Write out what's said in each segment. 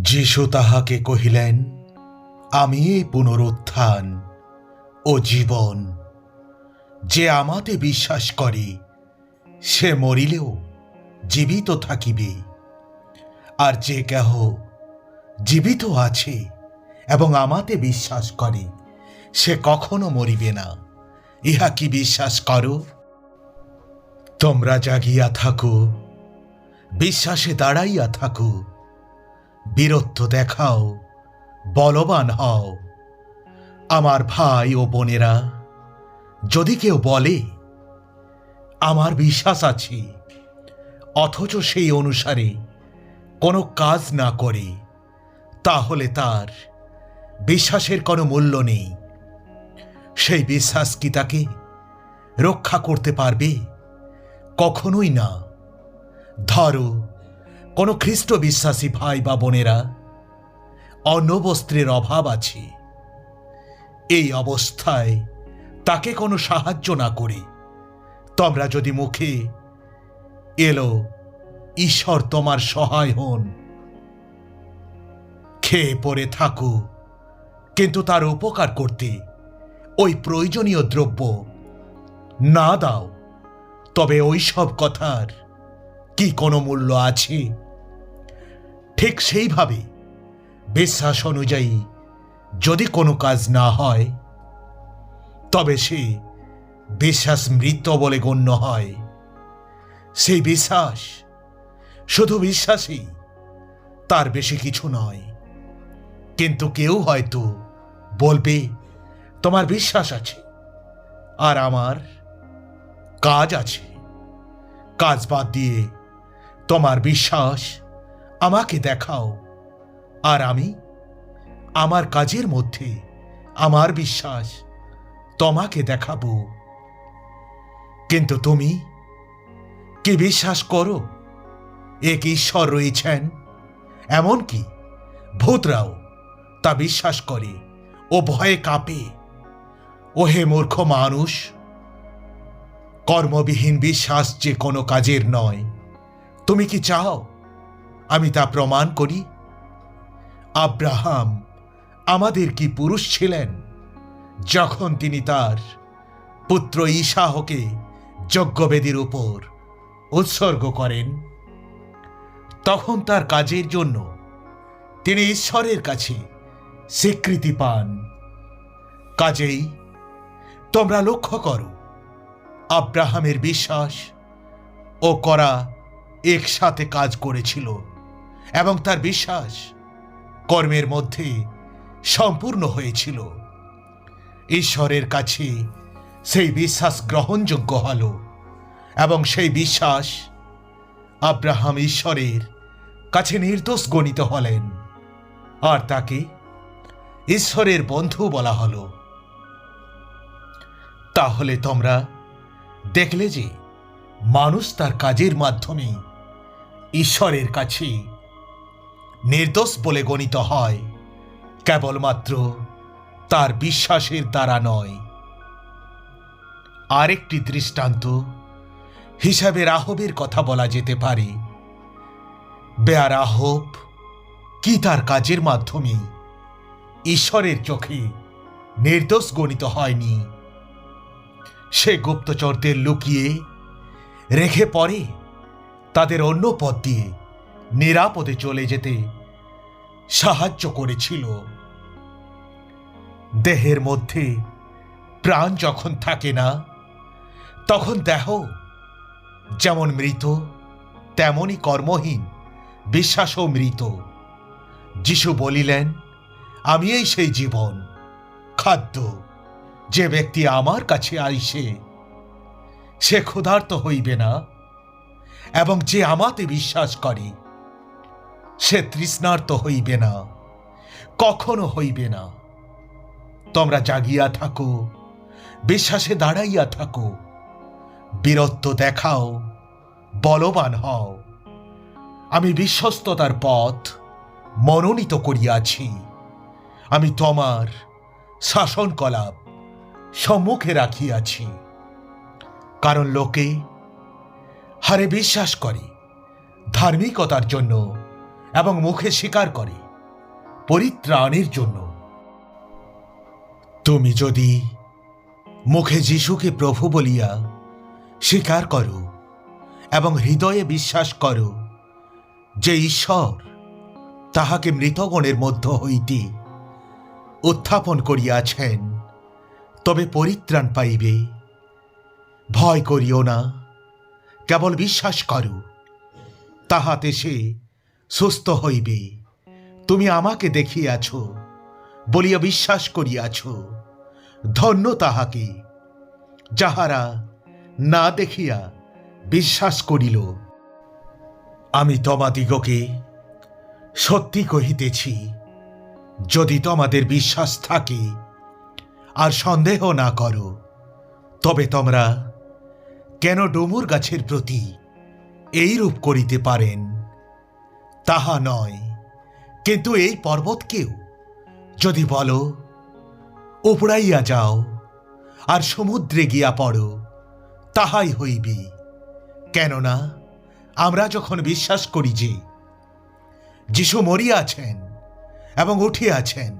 যীশু তাহাকে কহিলেন, আমি এই পুনরুত্থান ও জীবন। যে আমাতে বিশ্বাস করে সে মরিলেও জীবিত থাকিবে, আর যে কেহ জীবিত আছে এবং আমাতে বিশ্বাস করে সে কখনো মরিবে না। ইহা কি বিশ্বাস করো? তোমরা জাগিয়া থাকো, বিশ্বাসে দাঁড়াইয়া থাকো, বীরত্ব দেখাও, বলবান হও। আমার ভাই ও বোনেরা, যদি কেউ বলে আমার বিশ্বাস আছে অথচ সেই অনুসারে কোনো কাজ না করে, তাহলে তার বিশ্বাসের কোনো মূল্য নেই। সেই বিশ্বাস কি তাকে রক্ষা করতে পারবে? কখনোই না। ধরো, কোনো খ্রিস্ট বিশ্বাসী ভাই বা বোনেরা অন্ন বস্ত্রের অভাব আছে। এই অবস্থায় তাকে কোনো সাহায্য না করে তোমরা যদি মুখে এলো ঈশ্বর তোমার সহায় হন, খেয়ে পড়ে থাকো, কিন্তু তার উপকার করতে ওই প্রয়োজনীয় দ্রব্য না দাও, তবে ওই সব কথার কি কোনো মূল্য আছে? ঠিক সেইভাবে বিশ্বাস অনুযায়ী যদি কোনো কাজ না হয়, তবে সে বিশ্বাস মৃত বলে গণ্য হয়। সেই বিশ্বাস শুধু বিশ্বাসই, তার বেশি কিছু নয়। কিন্তু কেউ হয়তো বলবে, তোমার বিশ্বাস আছে আর আমার কাজ আছে। কাজ বাদ দিয়ে তোমার বিশ্বাস আমাকে দেখাও, আর আমি আমার কাজের মধ্যে আমার বিশ্বাস তোমাকে দেখাবো। কিন্তু তুমি কি বিশ্বাস করো এক ঈশ্বর রয়েছেন? এমনকি ভূতরাও তা বিশ্বাস করে ও ভয়ে কাঁপে। ওহে মূর্খ মানুষ, কর্মবিহীন বিশ্বাস যে কোনো কাজের নয়। তুমি কি চাও আমি তা প্রমাণ করি? আব্রাহাম আমাদের কি পুরুষ ছিলেন, যখন তিনি তার পুত্র ইসাহকে যজ্ঞবেদীর উপর উৎসর্গ করেন, তখন তার কাজের জন্য তিনি ঈশ্বরের কাছে স্বীকৃতি পান। কাজেই তোমরা লক্ষ্য করো, আব্রাহামের বিশ্বাস ও করা একসাথে কাজ করেছিল, এবং তার বিশ্বাস কর্মের মধ্যে সম্পূর্ণ হয়েছিল। ঈশ্বরের কাছে সেই বিশ্বাস গ্রহণযোগ্য হল, এবং সেই বিশ্বাস আব্রাহাম ঈশ্বরের কাছে নির্দোষ গণিত হলেন, আর তাকে ঈশ্বরের বন্ধু বলা হল। তাহলে তোমরা দেখলে যে মানুষ তার কাজের মাধ্যমে ঈশ্বরের কাছে নির্দোষ বলে গণিত হয়, কেবলমাত্র তার বিশ্বাসের দ্বারা নয়। আরেকটি দৃষ্টান্ত হিসাবে রাহবের কথা বলা যেতে পারে। বেয়া রাহব কি তার কাজের মাধ্যমে ঈশ্বরের চোখে নির্দোষ গণিত হয়নি? সে গুপ্তচরদের লুকিয়ে রেখে পরে তাদের অন্য পথ দিয়ে নিরাপদে চলে যেতে সাহায্য করেছিল। দেহের মধ্যে প্রাণ যখন থাকে না, তখন দেহ যেমন মৃত, তেমনি কর্মহীন বিশ্বাসও মৃত। যীশু বলিলেন, আমি এই সেই জীবন খাদ্য। যে ব্যক্তি আমার কাছে আইসে সে ক্ষুধার্ত হইবে না, এবং যে আমাতে বিশ্বাস করে সে তৃষ্ণার্ত হইবে না, কখনো হইবে না। তোমরা জাগিয়া থাকো, বিশ্বাসে দাঁড়াইয়া থাকো, বীরত্ব দেখাও, বলবান হও। আমি বিশ্বস্ততার পথ মনোনীত করিয়াছি। আমি তোমার শাসনকলাপ সম্মুখে রাখিয়াছি। কারণ লোকে হারে বিশ্বাস করে ধার্মিকতার জন্য এবং মুখে স্বীকার করে পরিত্রাণের জন্য। তুমি যদি মুখে যিশুকে প্রভু বলিয়া স্বীকার করো এবং হৃদয়ে বিশ্বাস করো যে ঈশ্বর তাহাকে মৃতগণের মধ্য হইতে উত্থাপন করিয়াছেন, তবে পরিত্রাণ পাইবে। ভয় করিও না, কেবল বিশ্বাস করো, তাহাতে সে সুস্থ হইবে। তুমি আমাকে দেখিয়াছ বলিয়া বিশ্বাস করিয়াছ, ধন্য তাহাকে যাহারা না দেখিয়া বিশ্বাস করিল। আমি তোমাদিগকে সত্যি কহিতেছি, যদি তোমাদের বিশ্বাস থাকে আর সন্দেহ না করো, তবে তোমরা কেন ডুমুর গাছের প্রতি এইরূপ করিতে পারেন, তাহা নয়, কিন্তু এই পর্বতকেও যদি বলো উপড়াইয়া যাও আর সমুদ্রে গিয়া পড়ো, তাহাই হইবে। কেননা আমরা যখন বিশ্বাস করি যে যিশু মরিয়াছেন এবং উঠিয়াছেন,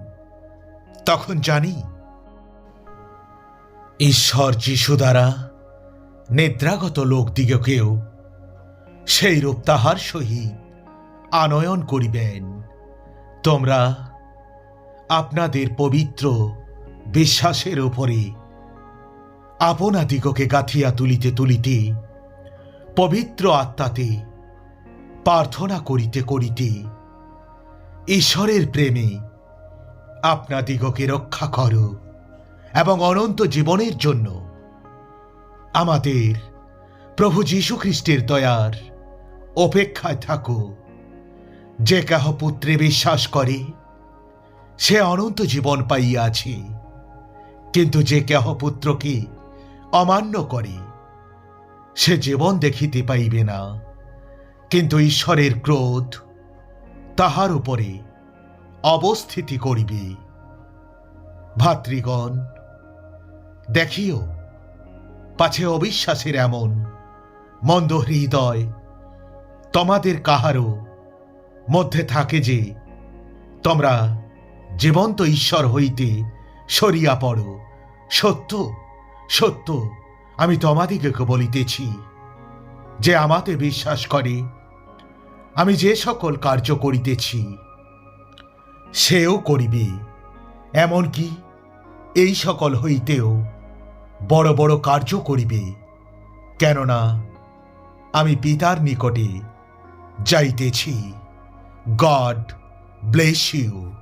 তখন জানি ঈশ্বর যিশু দ্বারা নিদ্রাগত লোকদিগকেও সেই রূপ তাহার সহিত আনয়ন করিবেন। তোমরা আপনাদের পবিত্র বিশ্বাসের উপরে আপনাদিগকে গাঁথিয়া তুলিতে তুলিতে পবিত্র আত্মাতে প্রার্থনা করিতে করিতে ঈশ্বরের প্রেমে আপনাদিগকে রক্ষা করো এবং অনন্ত জীবনের জন্য আমাদের প্রভু যীশু খ্রিস্টের দয়ার অপেক্ষায় থাকো। যে কেহ পুত্রে বিশ্বাস করে সে অনন্ত জীবন পাইয়াছে, কিন্তু যে কেহ পুত্রকে অমান্য করে সে জীবন দেখিতে পাইবে না, কিন্তু ঈশ্বরের ক্রোধ তাহার উপরে অবস্থিতি করিবে। ভাতৃগণ, দেখিও পাছে অবিশ্বাসের এমন মন্দ হৃদয় তোমাদের কাহারও মধ্যে থাকে যে তোমরা জীবন্ত ঈশ্বর হইতে সরিয়া পড়ো। সত্য সত্য আমি তোমাদিগকে বলিতেছি, যে আমাতে বিশ্বাস করে আমি যে সকল কার্য করিতেছি সেও করিবে, এমনকি এই সকল হইতেও বড় বড় কার্য করিবে, কেননা আমি পিতার নিকটে যাইতেছি। God bless you.